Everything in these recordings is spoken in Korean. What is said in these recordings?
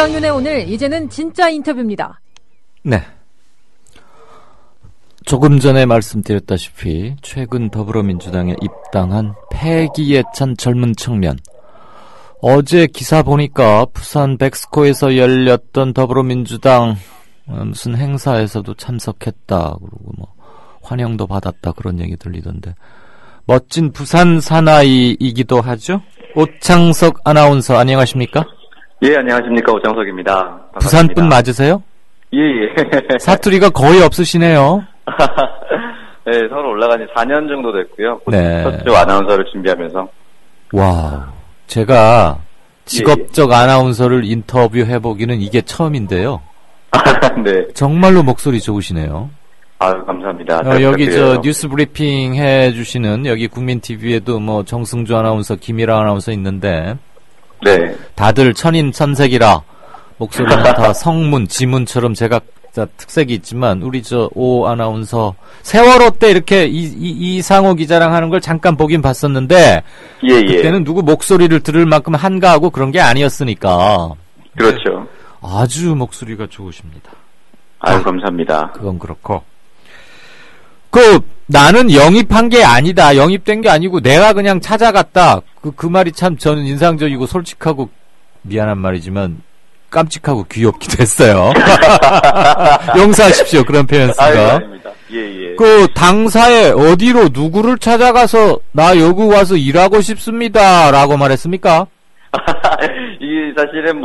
김광윤의 오늘 이제는 진짜 인터뷰입니다. 네. 조금 전에 말씀드렸다시피 최근 더불어민주당에 입당한 패기에 찬 젊은 청년. 어제 기사 보니까 부산 백스코에서 열렸던 더불어민주당 무슨 행사에서도 참석했다. 그리고 뭐 환영도 받았다. 그런 얘기 들리던데. 멋진 부산 사나이이기도 하죠. 오창석 아나운서 안녕하십니까? 예, 안녕하십니까. 오창석입니다. 반갑습니다. 부산분 맞으세요? 예, 예. 사투리가 거의 없으시네요. 네, 서울 올라간 지 4년 정도 됐고요. 네. 첫 아나운서를 준비하면서. 와, 제가 직업적 아나운서를 인터뷰해보기는 이게 처음인데요. 네. 정말로 목소리 좋으시네요. 아유, 감사합니다. 여기 뉴스 브리핑 해주시는 여기 국민TV에도 뭐 정승주 아나운서, 김일아 아나운서 있는데. 네. 다들 천인천색이라 목소리가 다 성문, 지문처럼 제가 특색이 있지만 우리 오 아나운서 세월호 때 이렇게 이상호 기자랑 하는 걸 잠깐 보긴 봤었는데 그때는 누구 목소리를 들을 만큼 한가하고 그런 게 아니었으니까. 그렇죠. 아주 목소리가 좋으십니다. 아유, 감사합니다. 그건 그렇고. 나는 영입한 게 아니다. 영입된 게 아니고 내가 그냥 찾아갔다. 그 말이 참 저는 인상적이고 솔직하고 미안한 말이지만 깜찍하고 귀엽기도 했어요. 용서하십시오. 그런 표현 쓴 거. 예. 당사에 어디로 누구를 찾아가서 나 여기 와서 일하고 싶습니다. 라고 말했습니까? 이게 사실은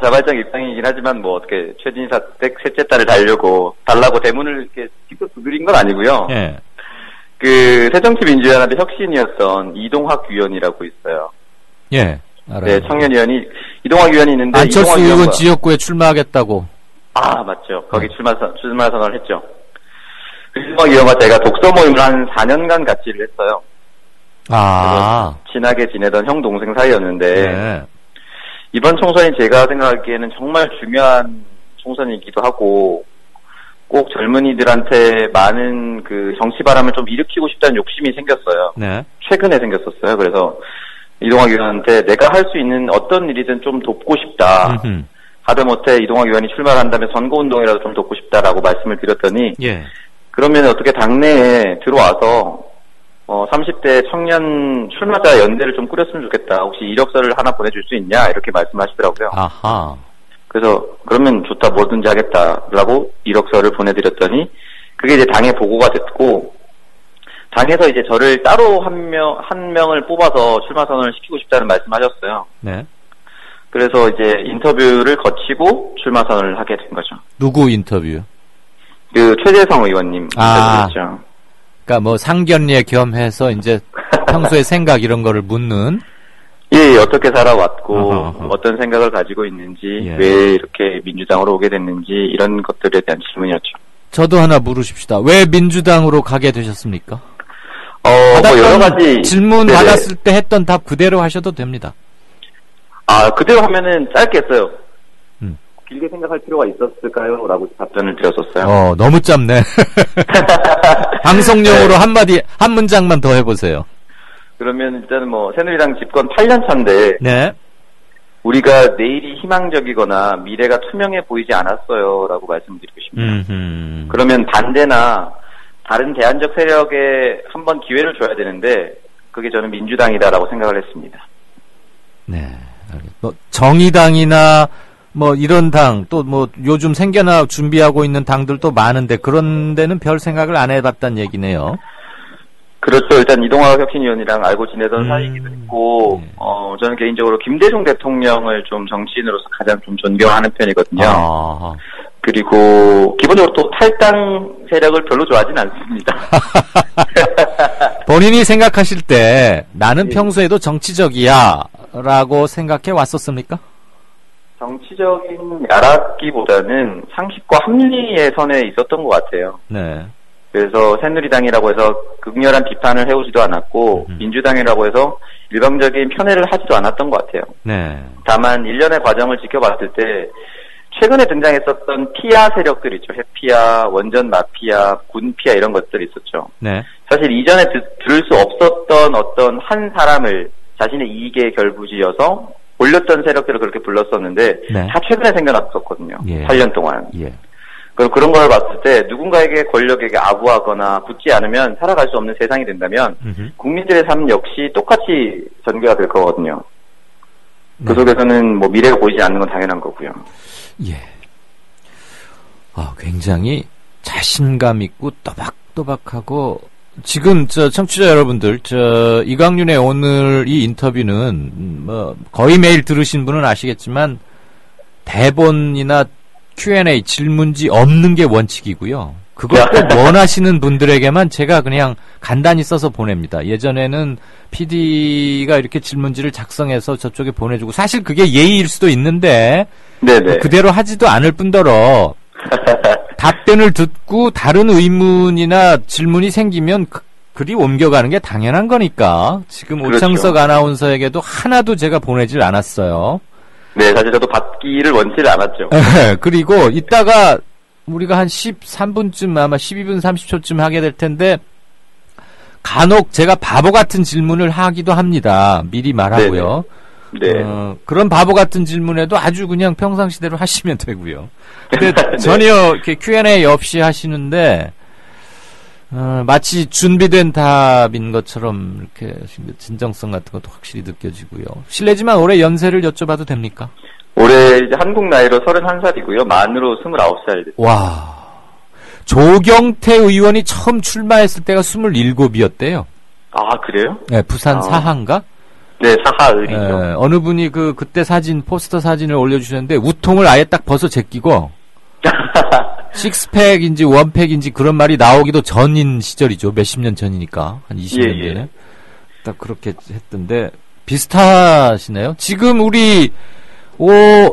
자발적 입당이긴 하지만 어떻게 최진사 셋째 딸을 달라고 대문을 이렇게 직접 두드린 건 아니고요. 예. 새정치민주연합의 혁신이었던 이동학 위원이라고 있어요. 예. 알아요. 네, 청년위원이 이동학 위원이 있는데 안철수 의원 지역구에 출마하겠다고. 아, 맞죠. 거기 출마 선언을 했죠. 이동학 위원과 제가 독서 모임을 한 4년간 같이 일을 했어요. 아. 친하게 지내던 형 동생 사이였는데 네. 이번 총선이 제가 생각하기에는 정말 중요한 총선이기도 하고 꼭 젊은이들한테 많은 정치 바람을 좀 일으키고 싶다는 욕심이 생겼어요. 네. 최근에 생겼었어요. 그래서 이동학 의원한테 내가 할 수 있는 어떤 일이든 좀 돕고 싶다. 하다못해 이동학 의원이 출마를 한다면 선거운동이라도 좀 돕고 싶다라고 말씀을 드렸더니 예. 그러면 어떻게 당내에 들어와서 30대 청년 출마자 연대를 좀 꾸렸으면 좋겠다. 혹시 이력서를 하나 보내줄 수 있냐? 이렇게 말씀하시더라고요. 아하. 그래서 그러면 좋다, 뭐든지 하겠다라고 이력서를 보내드렸더니 그게 이제 당에 보고가 됐고 당에서 이제 저를 따로 한 명을 뽑아서 출마 선언을 시키고 싶다는 말씀하셨어요. 네. 그래서 이제 인터뷰를 거치고 출마 선언을 하게 된 거죠. 누구 인터뷰? 최재성 의원님 인터뷰였죠. 그러니까 상견례 겸해서 이제 평소의 생각 이런 거를 묻는. 예, 어떻게 살아왔고 어떤 생각을 가지고 있는지 왜 이렇게 민주당으로 오게 됐는지 이런 것들에 대한 질문이었죠. 저도 하나 물으십시다. 왜 민주당으로 가게 되셨습니까? 여러 가지 질문 받았을 때 했던 답 그대로 하셔도 됩니다. 아, 그대로 하면은 짧게 했어요. 길게 생각할 필요가 있었을까요? 라고 답변을 드렸었어요. 너무 짧네. 방송용으로 한 문장만 더 해보세요. 그러면 일단은 새누리당 집권 8년 차인데. 네. 우리가 내일이 희망적이거나 미래가 투명해 보이지 않았어요. 라고 말씀드리고 싶네요. 그러면 반대나 다른 대안적 세력에 한번 기회를 줘야 되는데 그게 저는 민주당이다라고 생각을 했습니다. 네. 정의당이나 이런 당 또 요즘 생겨나 준비하고 있는 당들도 많은데 그런 데는 별 생각을 안 해봤단 얘기네요. 그렇죠. 일단 이동학 혁신위원이랑 알고 지내던 사이이기도 했고 저는 개인적으로 김대중 대통령을 좀 정치인으로서 가장 좀 존경하는 편이거든요. 그리고 기본적으로 또 탈당 세력을 별로 좋아하진 않습니다. 본인이 생각하실 때 나는 평소에도 정치적이야 라고 생각해 왔었습니까? 정치적인 야라기보다는 상식과 합리의 선에 있었던 것 같아요. 네. 그래서 새누리당이라고 해서 극렬한 비판을 해오지도 않았고 민주당이라고 해서 일방적인 편애를 하지도 않았던 것 같아요. 네. 다만 일련의 과정을 지켜봤을 때 최근에 등장했었던 피아 세력들 있죠. 해피아, 원전 마피아, 군피아 이런 것들이 있었죠. 네. 사실 이전에 들을 수 없었던 어떤 한 사람을 자신의 이익에 결부지어서 몰렸던 세력들을 그렇게 불렀었는데 네. 다 최근에 생겨났었거든요. 예. 8년 동안. 예. 그런 걸 봤을 때 누군가에게 권력에게 아부하거나 붙지 않으면 살아갈 수 없는 세상이 된다면 국민들의 삶 역시 똑같이 전개가 될 거거든요. 네. 그 속에서는 뭐 미래가 보이지 않는 건 당연한 거고요. 예. 굉장히 자신감 있고 또박또박하고 지금 청취자 여러분들 이강윤의 오늘 이 인터뷰는 뭐 거의 매일 들으신 분은 아시겠지만 대본이나 Q&A 질문지 없는 게 원칙이고요. 그걸 꼭 원하시는 분들에게만 제가 그냥 간단히 써서 보냅니다. 예전에는 PD가 이렇게 질문지를 작성해서 저쪽에 보내주고 사실 그게 예의일 수도 있는데 네네. 그대로 하지도 않을 뿐더러 답변을 듣고 다른 의문이나 질문이 생기면 그리 옮겨가는 게 당연한 거니까 지금 그렇죠. 오창석 아나운서에게도 하나도 제가 보내질 않았어요. 네, 사실 저도 받기를 원치를 않았죠. 그리고 이따가 우리가 한 13분쯤 아마 12분 30초쯤 하게 될 텐데 간혹 제가 바보 같은 질문을 하기도 합니다. 미리 말하고요. 네. 그런 바보 같은 질문에도 아주 그냥 평상시대로 하시면 되고요. 근데 네. 전혀 이렇게 Q&A 없이 하시는데 마치 준비된 답인 것처럼 이렇게 진정성 같은 것도 확실히 느껴지고요. 실례지만 올해 연세를 여쭤봐도 됩니까? 올해 이제 한국 나이로 31살이고요. 만으로 29살. 와. 조경태 의원이 처음 출마했을 때가 27이었대요. 아, 그래요? 네, 부산 사하인가? 네, 사하을이죠. 네, 어느 분이 그때 포스터 사진을 올려주셨는데 우통을 아예 딱 벗어 제끼고 식스팩인지 원팩인지 그런 말이 나오기도 전인 시절이죠. 몇십 년 전이니까. 한 20년 전에. 예. 딱 그렇게 했던데 비슷하시네요. 지금 우리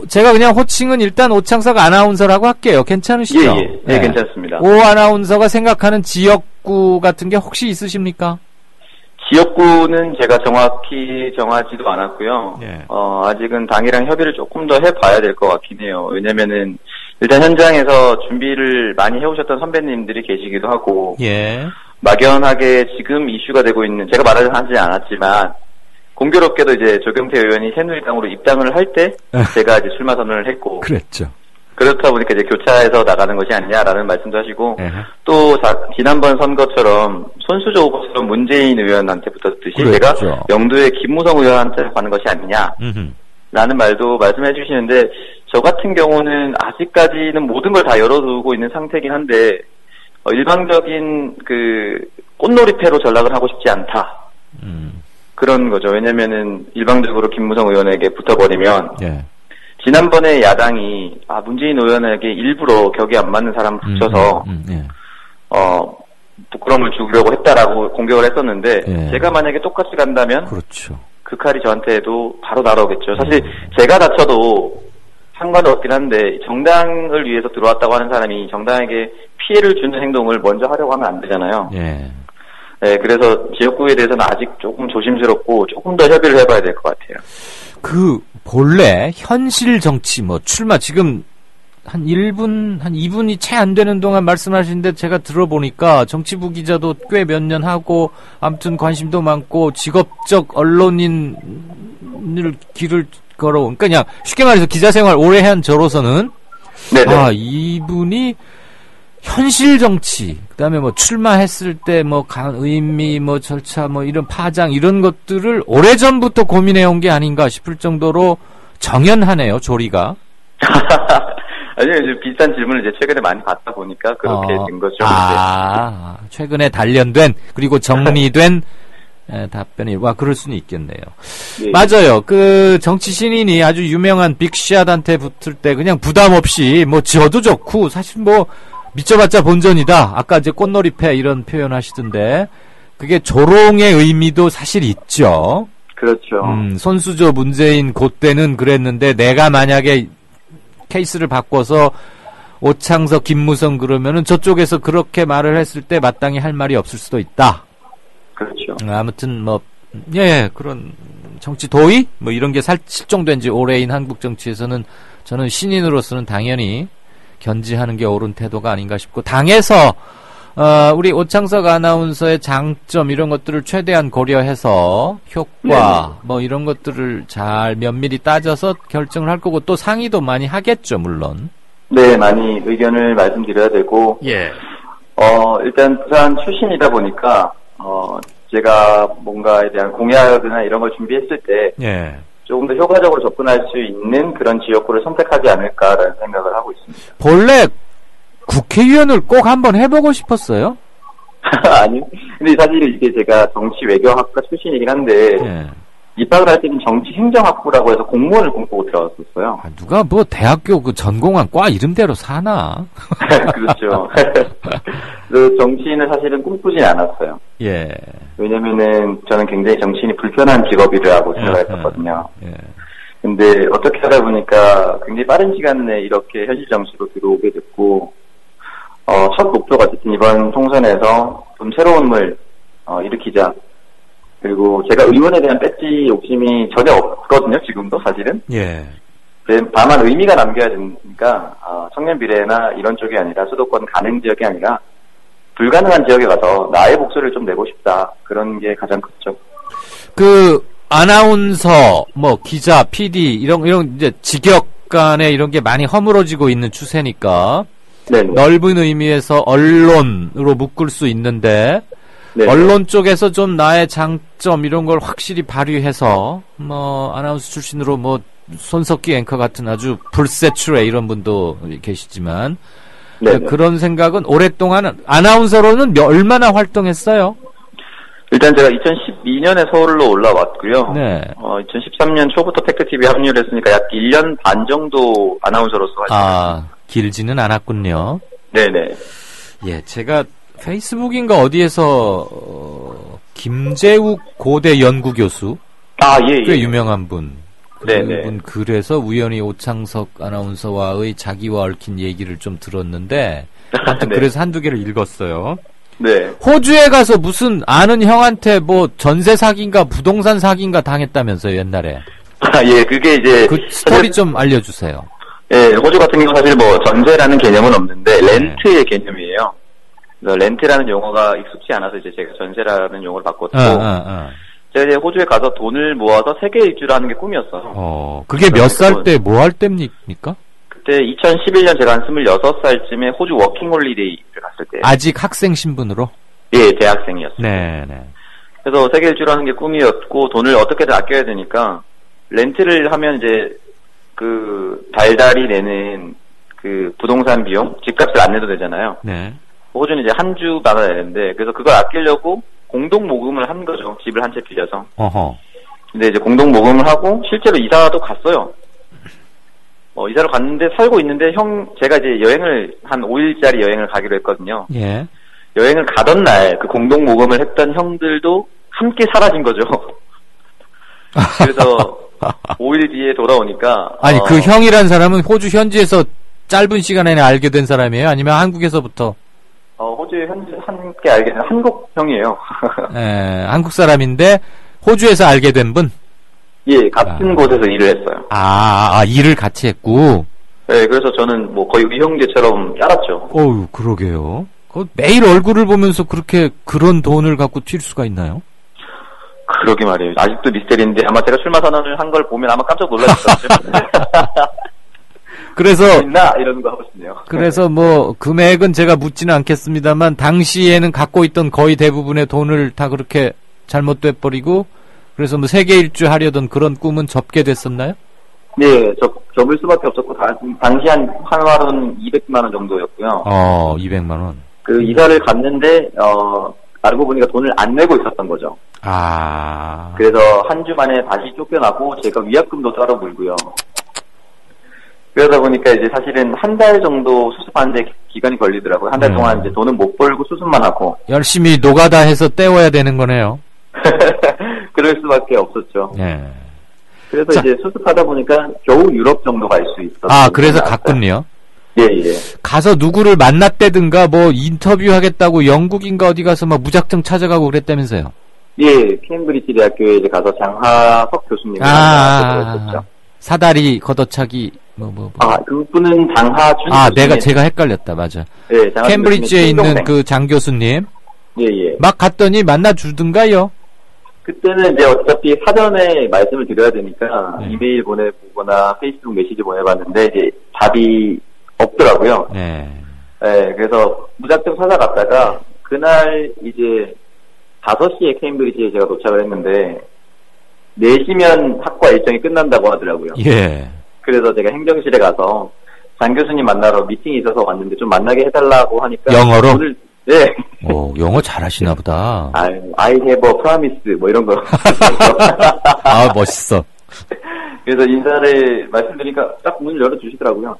제가 그냥 호칭은 일단 오창석 아나운서라고 할게요. 괜찮으시죠? 예. 네, 괜찮습니다. 오 아나운서가 생각하는 지역구 같은 게 혹시 있으십니까? 지역구는 제가 정확히 정하지도 않았고요. 예. 아직은 당이랑 협의를 조금 더 해봐야 될 것 같긴 해요. 왜냐면은 일단 현장에서 준비를 많이 해오셨던 선배님들이 계시기도 하고, 예. 막연하게 지금 이슈가 되고 있는, 제가 말을 하지 않았지만, 공교롭게도 이제 조경태 의원이 새누리당으로 입당을 할 때, 제가 이제 출마 선언을 했고, 그랬죠. 그렇다 보니까 이제 교차해서 나가는 것이 아니냐라는 말씀도 하시고, 예. 또 지난번 선거처럼 손수조 후보처럼 문재인 의원한테 붙었듯이, 그랬죠. 제가 영도의 김무성 의원한테 가는 것이 아니냐, 라는 말도 말씀해 주시는데, 저 같은 경우는 아직까지는 모든 걸 다 열어두고 있는 상태이긴 한데, 일방적인 꽃놀이패로 전락을 하고 싶지 않다. 그런 거죠. 왜냐면은 일방적으로 김무성 의원에게 붙어버리면, 예. 지난번에 야당이, 문재인 의원에게 일부러 격이 안 맞는 사람 붙여서, 예. 부끄러움을 주려고 했다라고 공격을 했었는데, 예. 제가 만약에 똑같이 간다면, 그렇죠. 그 칼이 저한테도 바로 날아오겠죠. 사실 제가 다쳐도 상관은 없긴 한데 정당을 위해서 들어왔다고 하는 사람이 정당에게 피해를 주는 행동을 먼저 하려고 하면 안 되잖아요. 예. 네, 그래서 지역구에 대해서는 아직 조금 조심스럽고 조금 더 협의를 해봐야 될 것 같아요. 본래 현실 정치 출마 지금 한 2분이 채 안 되는 동안 말씀하시는데 제가 들어보니까 정치부 기자도 꽤 몇 년 하고 아무튼 관심도 많고 직업적 언론인을 길을 걸어온 그냥 쉽게 말해서 기자 생활 오래 한 저로서는 네네. 이분이 현실 정치 그다음에 출마했을 때 의미 절차 이런 파장 이런 것들을 오래전부터 고민해 온 게 아닌가 싶을 정도로 정연하네요. 조리가. 아니요, 이제 비슷한 질문을 이제 최근에 많이 받다 보니까 그렇게 된 거죠. 최근에 단련된 그리고 정리된 답변이 그럴 수는 있겠네요. 예. 맞아요. 정치 신인이 아주 유명한 빅샷한테 붙을 때 그냥 부담 없이 지어도 좋고 사실 미쳐봤자 본전이다. 아까 이제 꽃놀이패 이런 표현 하시던데 그게 조롱의 의미도 사실 있죠. 그렇죠. 손수조 문재인 그때는 그랬는데 내가 만약에 케이스를 바꿔서 오창석 김무성 그러면은 저쪽에서 그렇게 말을 했을 때 마땅히 할 말이 없을 수도 있다. 그렇죠. 아무튼 그런 정치 도의 이런 게 실종된 지 오래인 한국 정치에서는 저는 신인으로서는 당연히 견지하는 게 옳은 태도가 아닌가 싶고 당에서 우리 오창석 아나운서의 장점 이런 것들을 최대한 고려해서 효과 뭐 이런 것들을 잘 면밀히 따져서 결정을 할 거고 또 상의도 많이 하겠죠, 물론. 네, 많이 의견을 말씀드려야 되고. 예. 일단 부산 출신이다 보니까 제가 뭔가에 대한 공약이나 이런 걸 준비했을 때 예. 조금 더 효과적으로 접근할 수 있는 그런 지역구를 선택하지 않을까라는 생각을 하고 있습니다. 본래 국회의원을 꼭 한번 해보고 싶었어요? 아니요. 근데 사실 이게 제가 정치 외교학과 출신이긴 한데 예. 입학을 할 때는 정치행정학부라고 해서 공무원을 꿈꾸고 들어갔었어요. 누가 뭐 대학교 그 전공한 과 이름대로 사나? 그렇죠. 그 정치인을 사실은 꿈꾸진 않았어요. 예. 왜냐면은 저는 굉장히 정치인이 불편한 직업이라고 생각했었거든요. 예. 근데 어떻게 하다 보니까 굉장히 빠른 시간 내에 이렇게 현실 정치로 들어오게 됐고, 첫 목표가 어쨌든 이번 총선에서 좀 새로운 물 일으키자. 그리고 제가 의원에 대한 배지 욕심이 전혀 없거든요, 지금도 사실은. 예. 다만 의미가 남겨야 되니까, 청년 비례나 이런 쪽이 아니라 수도권 가능 지역이 아니라 불가능한 지역에 가서 나의 목소리를 좀 내고 싶다. 그런 게 가장 컸죠. 아나운서, 기자, PD, 이런 이제 직역 간에 이런 게 많이 허물어지고 있는 추세니까. 네네. 넓은 의미에서 언론으로 묶을 수 있는데, 네. 언론 쪽에서 좀 나의 장점 이런 걸 확실히 발휘해서 아나운서 출신으로 손석기 앵커 같은 아주 불세출의 이런 분도 계시지만 그런 생각은 오랫동안 아나운서로는 얼마나 활동했어요? 일단 제가 2012년에 서울로 올라왔고요. 네. 2013년 초부터 팩트TV에 합류를 했으니까 약 1년 반 정도 아나운서로서 길지는 않았군요. 네네. 예, 제가 페이스북인가 어디에서 김재욱 고대 연구교수 꽤 유명한 분 그분 글에서 우연히 오창석 아나운서와의 자기와 얽힌 얘기를 좀 들었는데 아무튼 네. 그래서 한두 개를 읽었어요. 네. 호주에 가서 무슨 아는 형한테 전세 사기인가 부동산 사기인가 당했다면서요, 옛날에. 예, 그게 이제 그 스토리 좀 알려주세요. 예, 호주 같은 경우 사실 전세라는 개념은 없는데 렌트의 개념이에요. 렌트라는 용어가 익숙치 않아서 이제 제가 전세라는 용어를 바꿨고, 제가 이제 호주에 가서 돈을 모아서 세계 일주를 하는 게 꿈이었어요. 그게 몇 살 때 뭐 할 때입니까? 그때 2011년 제가 한 26살쯤에 호주 워킹홀리데이를 갔을 때. 아직 학생 신분으로? 예, 대학생이었어요. 네네. 그래서 세계 일주를 하는 게 꿈이었고, 돈을 어떻게든 아껴야 되니까, 렌트를 하면 이제, 달달이 내는 부동산 비용, 집값을 안 내도 되잖아요. 네. 호주는 이제 한 주 받아야 되는데, 그래서 그걸 아끼려고 공동 모금을 한 거죠. 집을 한 채 빌려서. 어허. 근데 이제 공동 모금을 하고, 실제로 이사도 갔어요. 이사를 갔는데, 살고 있는데, 제가 이제 여행을, 한 5일짜리 여행을 가기로 했거든요. 예. 여행을 가던 날, 그 공동 모금을 했던 형들도 함께 사라진 거죠. 그래서, 5일 뒤에 돌아오니까. 아니, 그 형이란 사람은 호주 현지에서 짧은 시간에 알게 된 사람이에요? 아니면 한국에서부터? 호주에 함께 알게 된 한국 형이에요. 네, 한국 사람인데 호주에서 알게 된 분? 예, 같은 곳에서 일을 했어요. 일을 같이 했고. 네, 그래서 저는 거의 의형제처럼 따랐죠. 어우, 그러게요. 매일 얼굴을 보면서 그런 돈을 갖고 튈 수가 있나요? 그러게 말이에요. 아직도 미스테리인데 아마 제가 출마 선언을 한 걸 보면 아마 깜짝 놀라셨죠. 그래서 있나 이런 거 하고 싶네요. 그래서 금액은 제가 묻지는 않겠습니다만 당시에는 갖고 있던 거의 대부분의 돈을 다 그렇게 잘못돼 버리고 그래서 세계 일주 하려던 그런 꿈은 접게 됐었나요? 네, 접을 수밖에 없었고 당시 한 환화로는 200만 원 정도였고요. 200만 원. 그 이사를 갔는데 알고 보니까 돈을 안 내고 있었던 거죠. 그래서 한 주 만에 다시 쫓겨나고 제가 위약금도 따로 물고요. 그러다 보니까 이제 사실은 한 달 정도 수습하는데 기간이 걸리더라고요. 한 달 동안 이제 돈은 못 벌고 수습만 하고. 열심히 노가다 해서 때워야 되는 거네요. 그럴 수밖에 없었죠. 예. 그래서 이제 수습하다 보니까 겨우 유럽 정도 갈 수 있었어요. 그래서 갔군요. 예, 예. 가서 누구를 만났다든가 인터뷰 하겠다고 영국인가 어디 가서 무작정 찾아가고 그랬다면서요? 예, 케임브리지 대학교에 이제 가서 장하석 교수님을 만나서 그랬었죠. 사다리 걷어차기 그분은 장하준. 제가 헷갈렸다. 맞아. 네, 캠브리지에 있는 그 장 교수님. 예. 막 갔더니 만나주든가요? 그때는 이제 어차피 사전에 말씀을 드려야 되니까 이메일 보내보거나 페이스북 메시지 보내봤는데 이제 답이 없더라고요. 네, 그래서 무작정 찾아갔다가 그날 이제 5시에 케임브리지에 제가 도착을 했는데 4시면 학과 일정이 끝난다고 하더라고요. 예. 그래서 제가 행정실에 가서 장 교수님 만나러 미팅이 있어서 왔는데 좀 만나게 해달라고 하니까 영어로? 오늘 네. 오, 영어 잘하시나 보다. I have a promise 뭐 이런 거. 멋있어. 그래서 인사를 말씀드리니까 딱 문을 열어주시더라고요.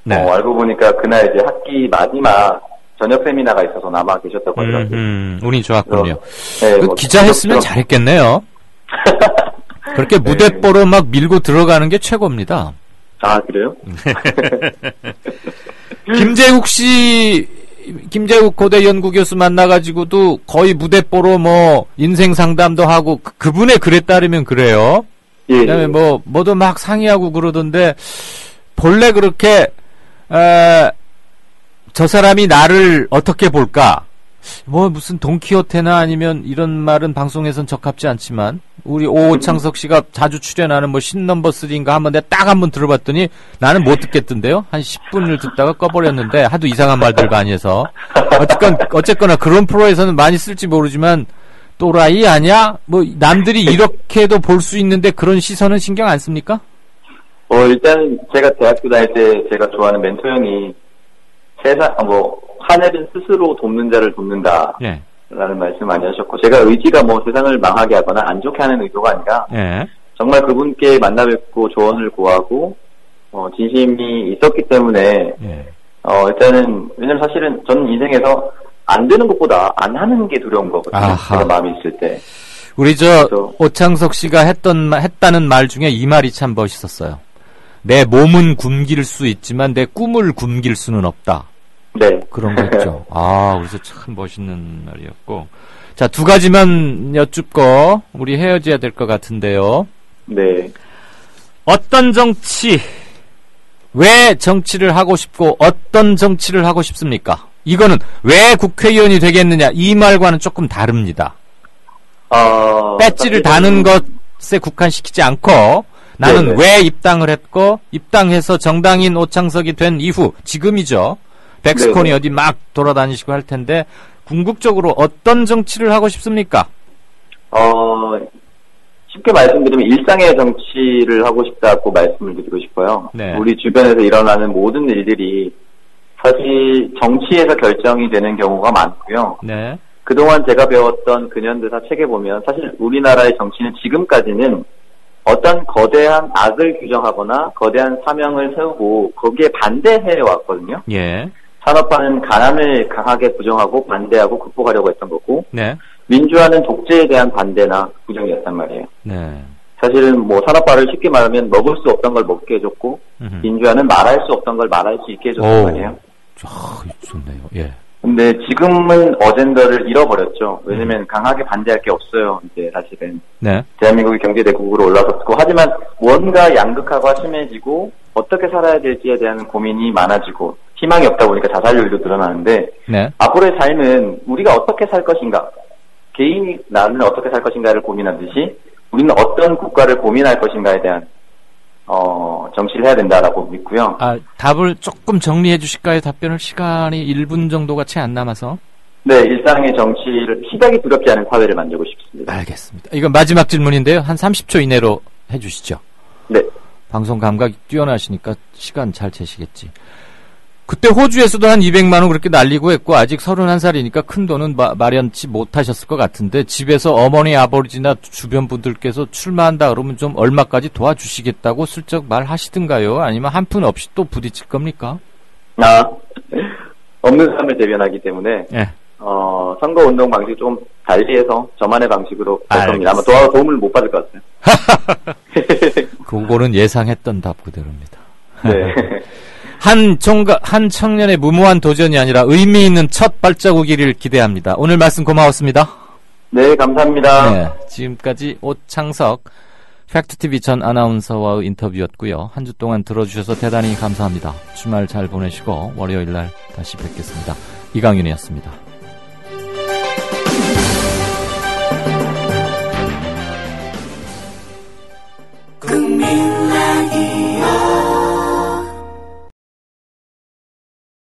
네. 알고 보니까 그날 이제 학기 마지막 저녁 세미나가 있어서 남아 계셨다고 하더라고요. 운이 좋았군요. 네, 기자 했으면 잘했겠네요. 그렇게 무대뽀로 막 밀고 들어가는 게 최고입니다. 아, 그래요? 김재욱 고대 연구교수 만나가지고도 거의 무대뽀로 인생 상담도 하고, 그분의 글에 따르면 그래요. 예. 그다음에 뭐도 막 상의하고 그러던데, 본래 그렇게, 저 사람이 나를 어떻게 볼까? 무슨 돈키호테나 아니면 이런 말은 방송에선 적합지 않지만, 우리 오창석 씨가 자주 출연하는 신넘버 3인가 한번 내가 딱 한번 들어봤더니 나는 못 듣겠던데요? 한 10분을 듣다가 꺼버렸는데 하도 이상한 말들 많이 해서. 어쨌거나 그런 프로에서는 많이 쓸지 모르지만 또라이 아니야? 남들이 이렇게도 볼 수 있는데 그런 시선은 신경 안 씁니까? 일단 제가 대학교 다닐 때 제가 좋아하는 멘토 형이 하늘은 스스로 돕는 자를 돕는다. 예. 라는 말씀 많이 하셨고, 제가 의지가 세상을 망하게 하거나 안 좋게 하는 의도가 아니라, 정말 그분께 만나 뵙고 조언을 구하고, 진심이 있었기 때문에, 일단은, 왜냐면 사실은 저는 인생에서 안 되는 것보다 안 하는 게 두려운 거거든요. 제가 마음이 있을 때. 우리 오창석 씨가 했다는 말 중에 이 말이 참 멋있었어요. 내 몸은 굶길 수 있지만 내 꿈을 굶길 수는 없다. 네. 그런 거 있죠. 그래서 참 멋있는 말이었고. 자, 2가지만 여쭙고, 우리 헤어져야 될 것 같은데요. 네. 어떤 정치, 왜 정치를 하고 싶고, 어떤 정치를 하고 싶습니까? 이거는 왜 국회의원이 되겠느냐, 이 말과는 조금 다릅니다. 배지를 다는 것에 국한시키지 않고, 나는 왜 입당을 했고, 입당해서 정당인 오창석이 된 이후, 지금이죠. 백스콘이 어디 막 돌아다니시고 할 텐데, 궁극적으로 어떤 정치를 하고 싶습니까? 쉽게 말씀드리면 일상의 정치를 하고 싶다고 말씀을 드리고 싶어요. 네. 우리 주변에서 일어나는 모든 일들이 사실 정치에서 결정이 되는 경우가 많고요. 네. 그동안 제가 배웠던 근현대사 책에 보면 사실 우리나라의 정치는 지금까지는 어떤 거대한 악을 규정하거나 거대한 사명을 세우고 거기에 반대해 왔거든요. 예. 산업화는 가난을 강하게 부정하고 반대하고 극복하려고 했던 거고, 네. 민주화는 독재에 대한 반대나 부정이었단 말이에요. 네. 사실은 산업화를 쉽게 말하면 먹을 수 없던 걸 먹게 해줬고, 민주화는 말할 수 없던 걸 말할 수 있게 해줬단 말이에요. 좋네요. 예. 근데 지금은 어젠더를 잃어버렸죠. 왜냐면 강하게 반대할 게 없어요. 이제 사실은. 네. 대한민국이 경제대국으로 올라섰고, 하지만 뭔가 양극화가 심해지고 어떻게 살아야 될지에 대한 고민이 많아지고 희망이 없다 보니까 자살률도 늘어나는데, 네. 앞으로의 삶은 우리가 어떻게 살 것인가, 개인이 나는 어떻게 살 것인가를 고민하듯이 우리는 어떤 국가를 고민할 것인가에 대한 정치를 해야 된다라고 믿고요. 답을 조금 정리해 주실까요? 답변을 시간이 1분 정도가 채 안 남아서. 네, 일상의 정치를 시각이 두렵지 않은 사회를 만들고 싶습니다. 알겠습니다. 이건 마지막 질문인데요. 한 30초 이내로 해주시죠. 네. 방송 감각이 뛰어나시니까 시간 잘 재시겠지. 그때 호주에서도 한 200만 원 그렇게 날리고 했고, 아직 31살이니까 큰 돈은 마련치 못하셨을 것 같은데, 집에서 어머니 아버지나 주변 분들께서 출마한다 그러면 좀 얼마까지 도와주시겠다고 슬쩍 말하시든가요? 아니면 한 푼 없이 또 부딪힐 겁니까? 없는 사람을 대변하기 때문에, 네. 선거운동 방식 좀 달리해서 저만의 방식으로 할 겁니다. 아마 도움을 못 받을 것 같아요. 그거는 예상했던 답 그대로입니다. 네. 한 청년의 무모한 도전이 아니라 의미 있는 첫 발자국이길 기대합니다. 오늘 말씀 고마웠습니다. 네, 감사합니다. 네, 지금까지 오창석 팩트TV 전 아나운서와의 인터뷰였고요. 한 주 동안 들어주셔서 대단히 감사합니다. 주말 잘 보내시고 월요일 날 다시 뵙겠습니다. 이강윤이었습니다.